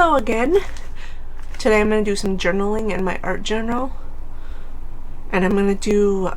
Hello again. Today I'm going to do some journaling in my art journal. And I'm going to do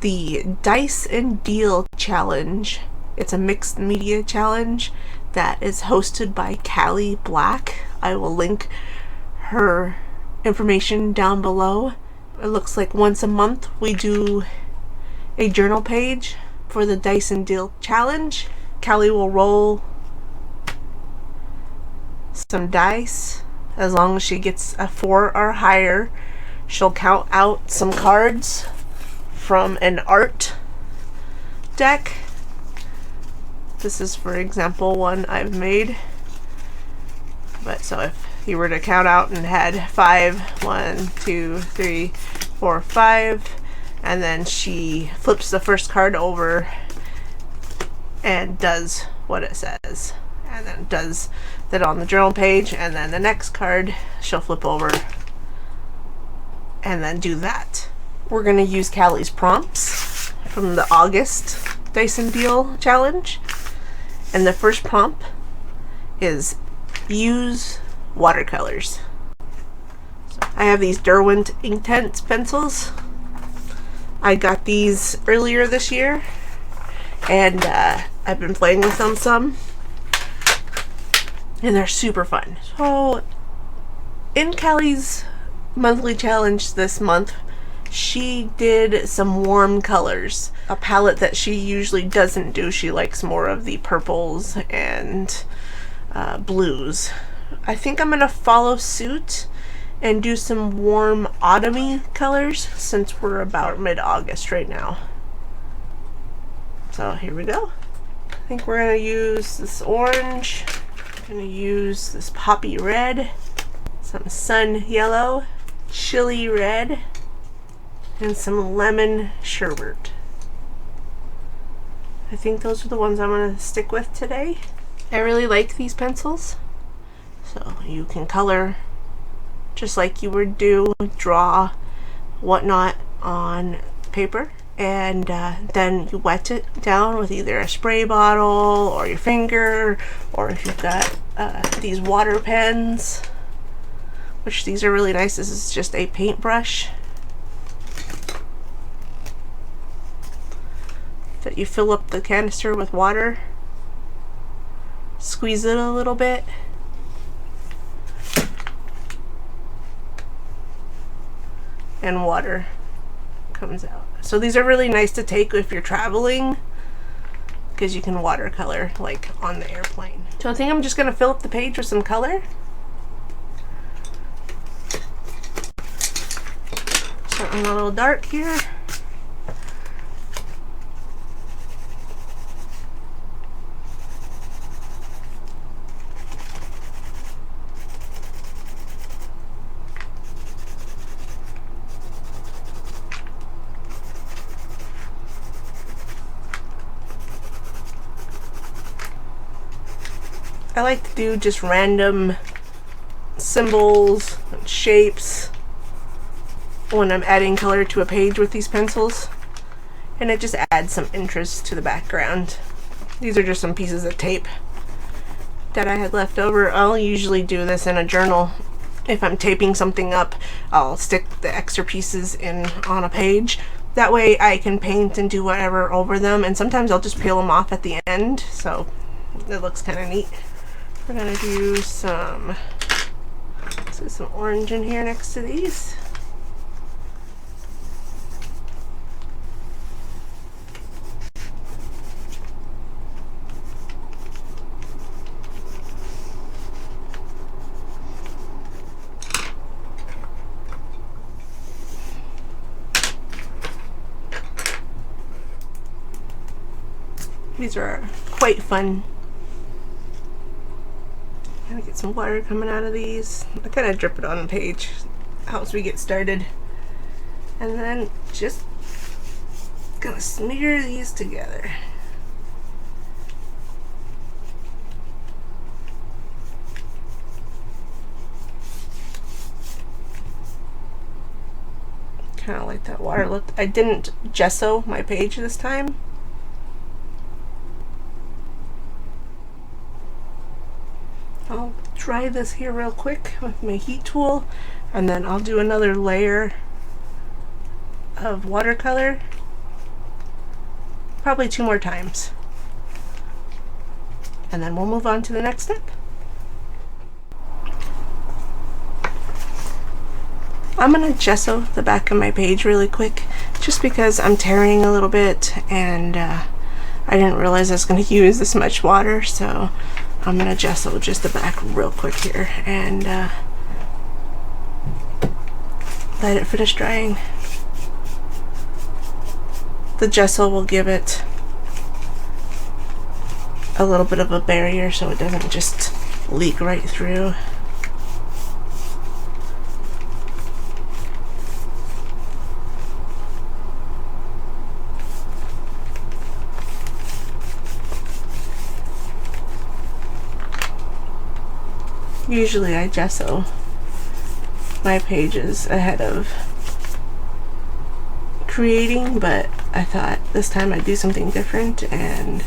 the Dice&deal challenge. It's a mixed media challenge that is hosted by Cali Black. I will link her information down below. It looks like once a month we do a journal page for the Dice&deal challenge. Cali will roll some dice. As long as she gets a 4 or higher, she'll count out some cards from an art deck. This is, for example, one I've made. But so if you were to count out and had 5, 1, 2, 3, 4, 5, and then she flips the first card over and does what it says, and then does that on the journal page, and then the next card she'll flip over and then do that. We're going to use Cali's prompts from the August Dice&deal challenge, and the first prompt is use watercolors. So I have these Derwent Inktense pencils. I got these earlier this year, and I've been playing with them some, and they're super fun. So in Cali's monthly challenge this month, she did some warm colors, a palette that she usually doesn't do. She likes more of the purples and blues. I think I'm gonna follow suit and do some warm autumny colors since we're about mid-August right now. So here we go. I think we're gonna use this orange. I'm gonna use this poppy red, some sun yellow, chili red, and some lemon sherbet. I think those are the ones I'm gonna stick with today. I really like these pencils. So you can color just like you would do, draw whatnot on paper, and then you wet it down with either a spray bottle or your finger, or if you've got these water pens, which these are really nice. This is just a paintbrush that you fill up the canister with water, squeeze it a little bit, and water comes out. So these are really nice to take if you're traveling, because you can watercolor like on the airplane. So I think I'm just gonna fill up the page with some color. Something a little dark here. I like to do just random symbols and shapes when I'm adding color to a page with these pencils, and it just adds some interest to the background. These are just some pieces of tape that I had left over. I'll usually do this in a journal. If I'm taping something up, I'll stick the extra pieces in on a page. That way I can paint and do whatever over them, and sometimes I'll just peel them off at the end, so it looks kind of neat. We're gonna do some, let's get some orange in here next to these. These are quite fun. Gotta get some water coming out of these. I kind of drip it on the page, helps me get started. And then just gonna smear these together. Kind of like that water look. I didn't gesso my page this time. I'll dry this here real quick with my heat tool, and then I'll do another layer of watercolor, probably 2 more times, and then we'll move on to the next step. I'm gonna gesso the back of my page really quick, just because I'm tearing a little bit, and I didn't realize I was gonna use this much water, so I'm gonna gesso just the back real quick here and let it finish drying. The gesso will give it a little bit of a barrier so it doesn't just leak right through. Usually I gesso my pages ahead of creating, but I thought this time I'd do something different, and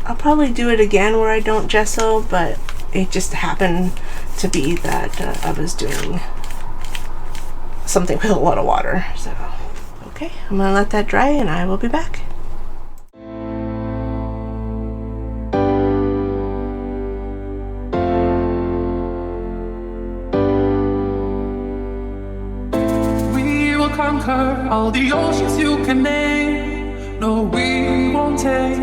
I'll probably do it again where I don't gesso, but it just happened to be that I was doing something with a lot of water. So okay, I'm gonna let that dry and I will be back. Conquer all the oceans you can name. No, we won't take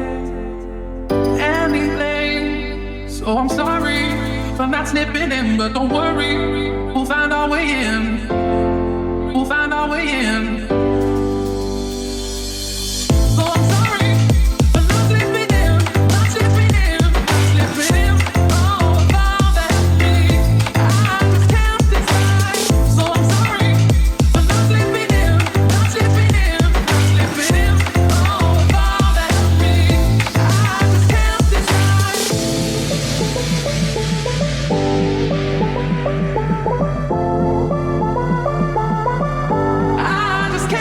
anything. So I'm sorry for not slipping in, but don't worry, we'll find our way in. We'll find our way in. So I'm sorry for not slipping in, not slipping in, not slipping in. Oh, all that me, I just can't decide. So I'm sorry for not slipping in, not slipping in, not slipping in. Oh, all that me, I just can't decide. I just can't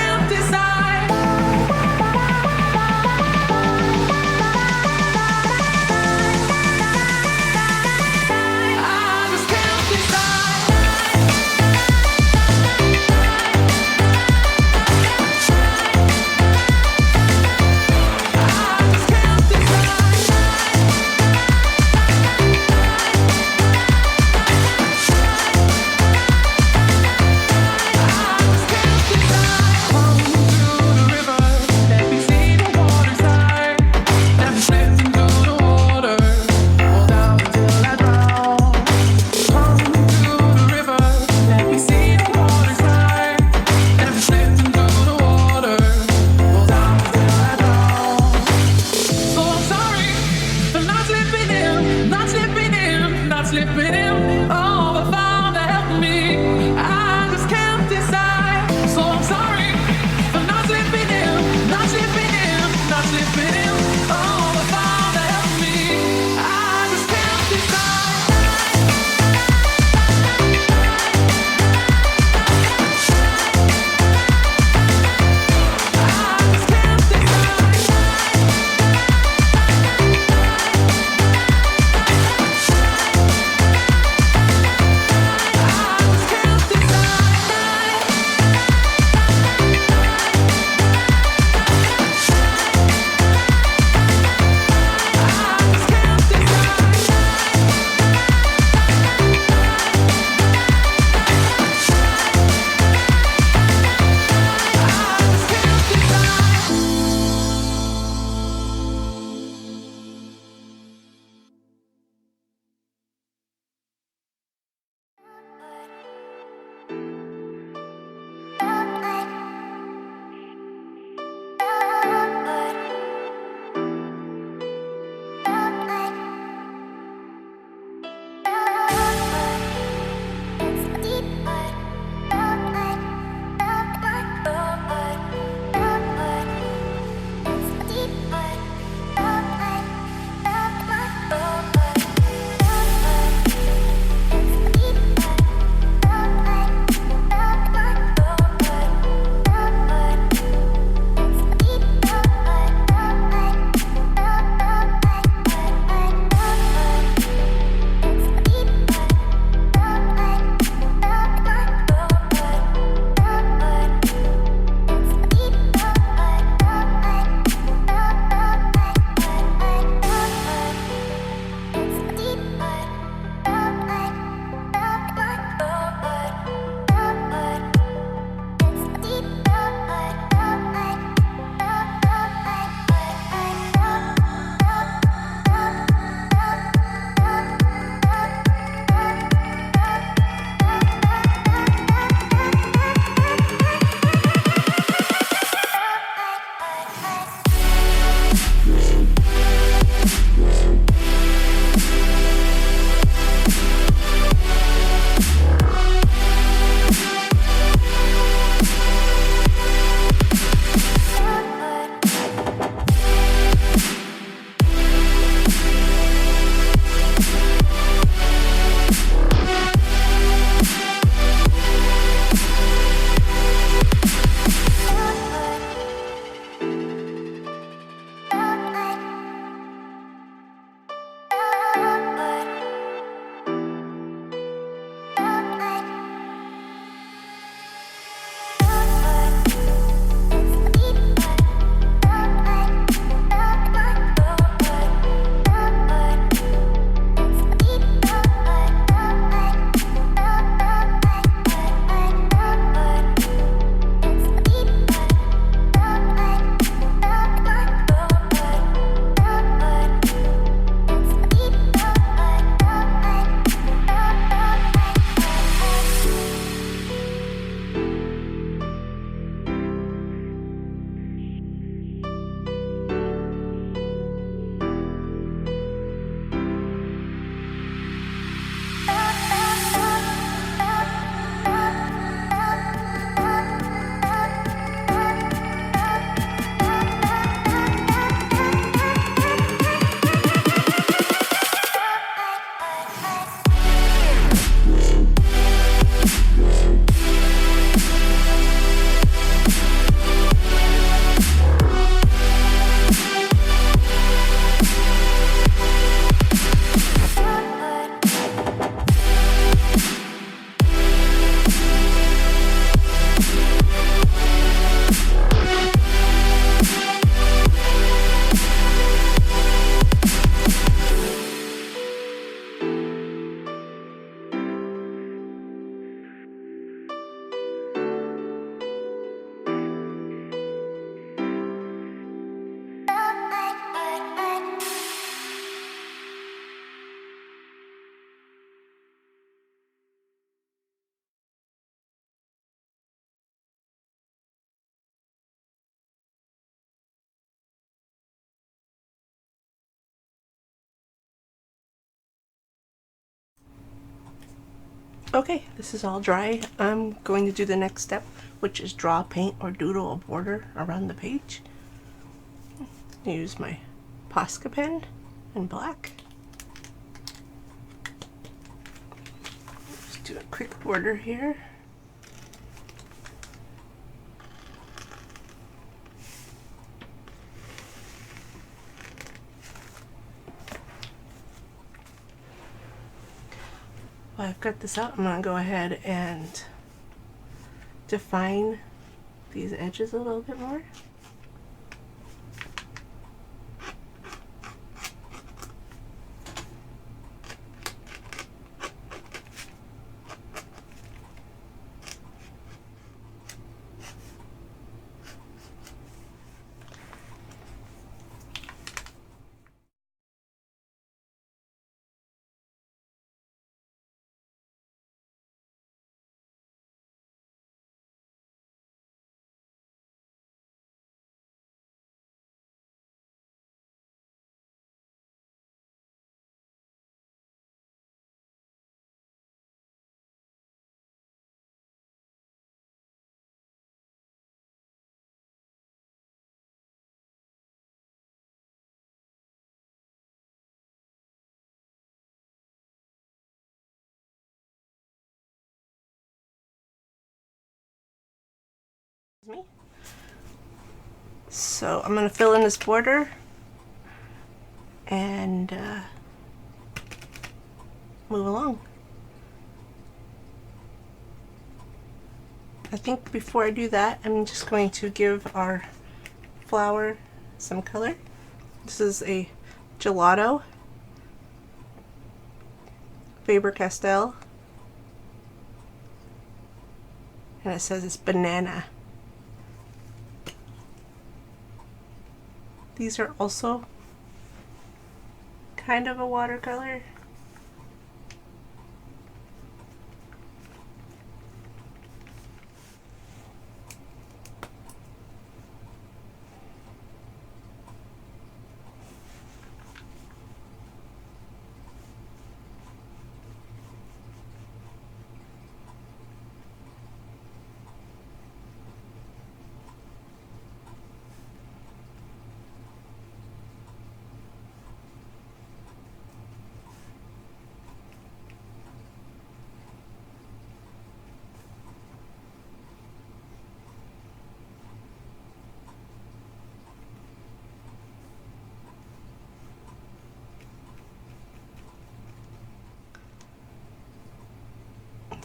Okay, this is all dry. I'm going to do the next step, which is draw, paint, or doodle a border around the page. Use my Posca pen in black. Just do a quick border here. While I've got this out, I'm going to go ahead and define these edges a little bit more. Me. So I'm going to fill in this border and move along. I think before I do that, I'm just going to give our flower some color. This is a gelato Faber-Castell, and it says it's banana. These are also kind of a watercolor.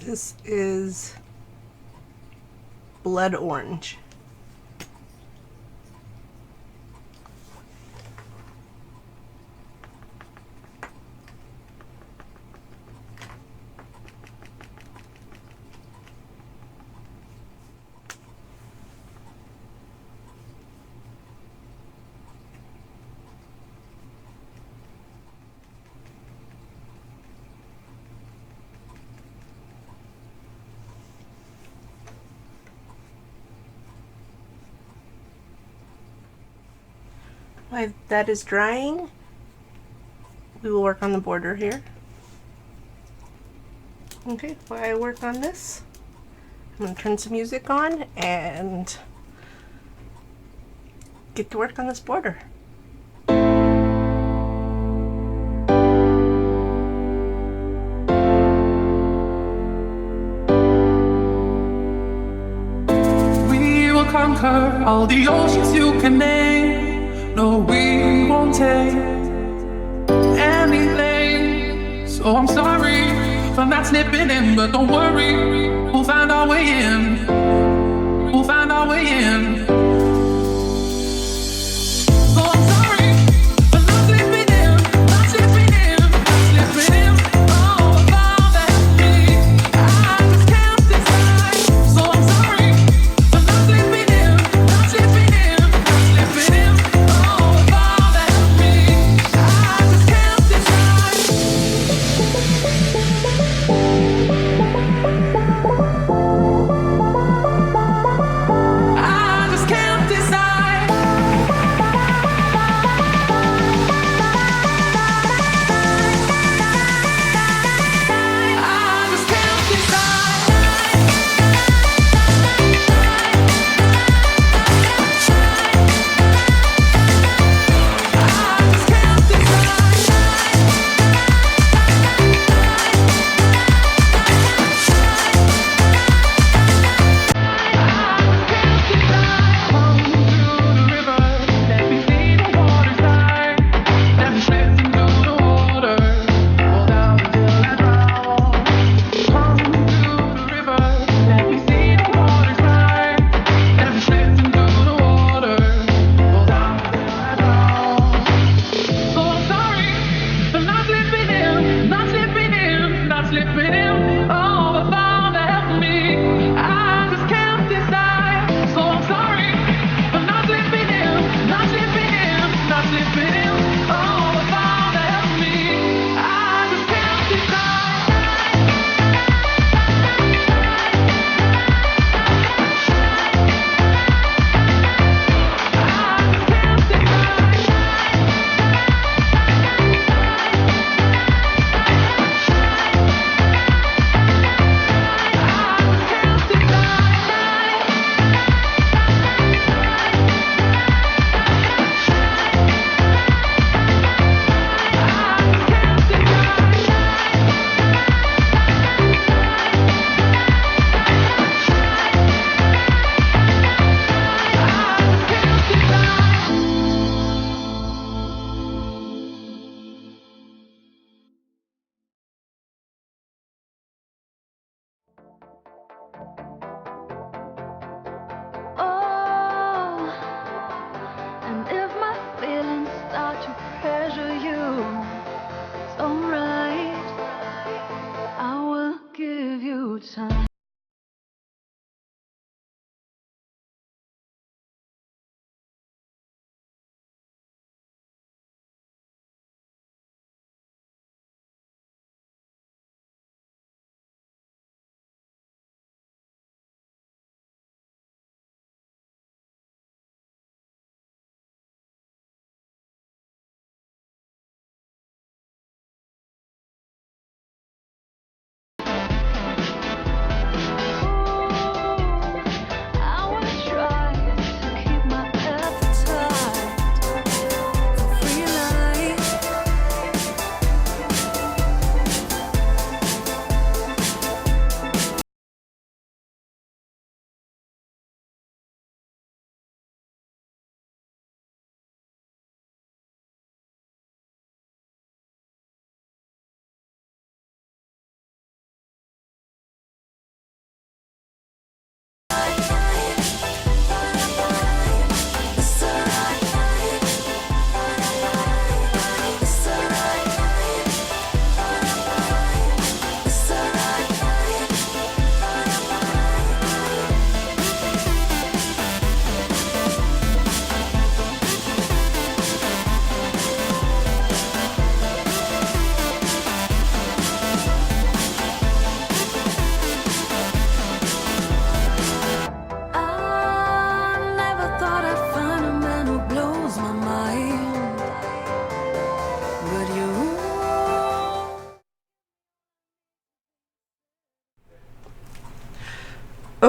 This is blood orange. While that is drying, we will work on the border here. Okay, while I work on this, I'm going to turn some music on and get to work on this border. We will conquer all the oceans you can name. No, we won't take anything. So I'm sorry for not slipping in, but don't worry, we'll find our way in. We'll find our way in. So I'm sorry for not slipping in, not slipping in, not slipping in. Oh, fall back me. I just can't decide. So I'm sorry for not slipping in, not slipping in, not slipping in. I just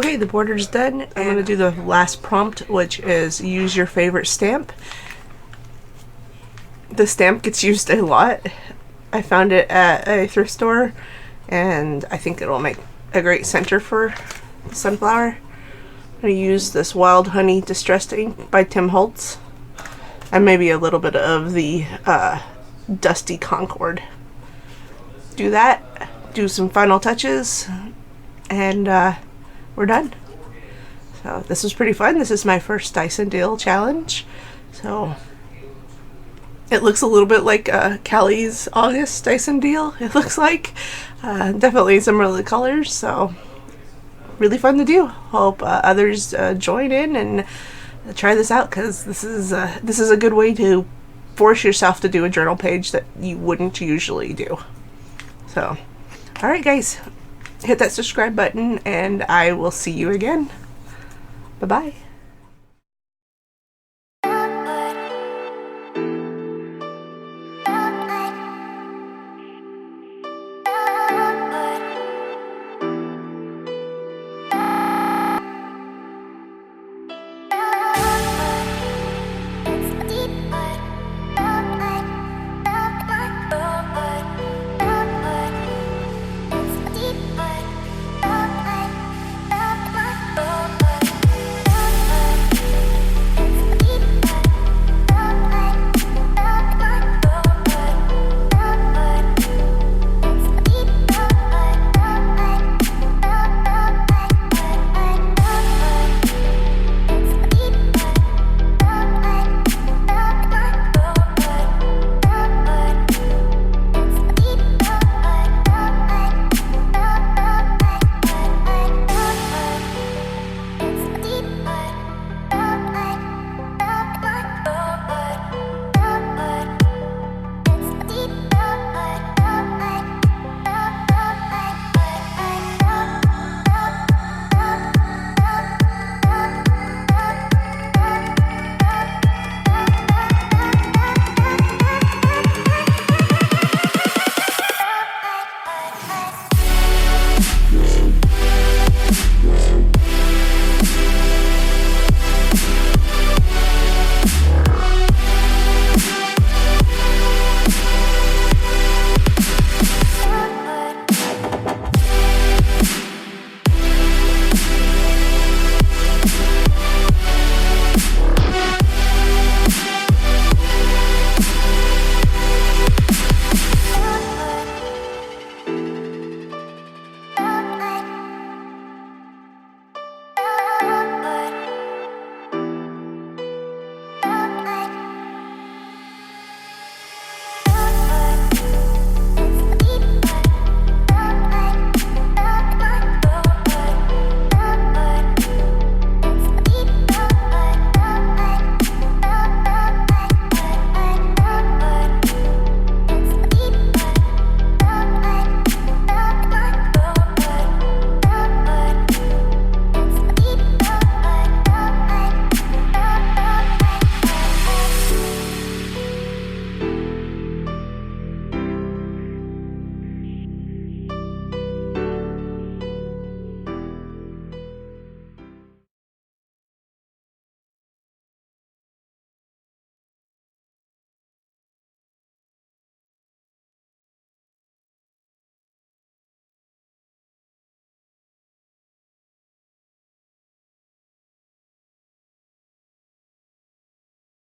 Okay, the border's done. I'm going to do the last prompt, which is use your favorite stamp. The stamp gets used a lot. I found it at a thrift store, and I think it'll make a great center for the sunflower. I'm going to use this Wild Honey Distressed Ink by Tim Holtz, and maybe a little bit of the Dusty Concord. Do that, do some final touches, and we're done. So this was pretty fun. This is my first Dice&deal challenge. So it looks a little bit like Cali's August Dice&deal, it looks like. Definitely similar colors, so really fun to do. Hope others join in and try this out, because this is a good way to force yourself to do a journal page that you wouldn't usually do. So, alright guys, hit that subscribe button, and I will see you again. Bye-bye.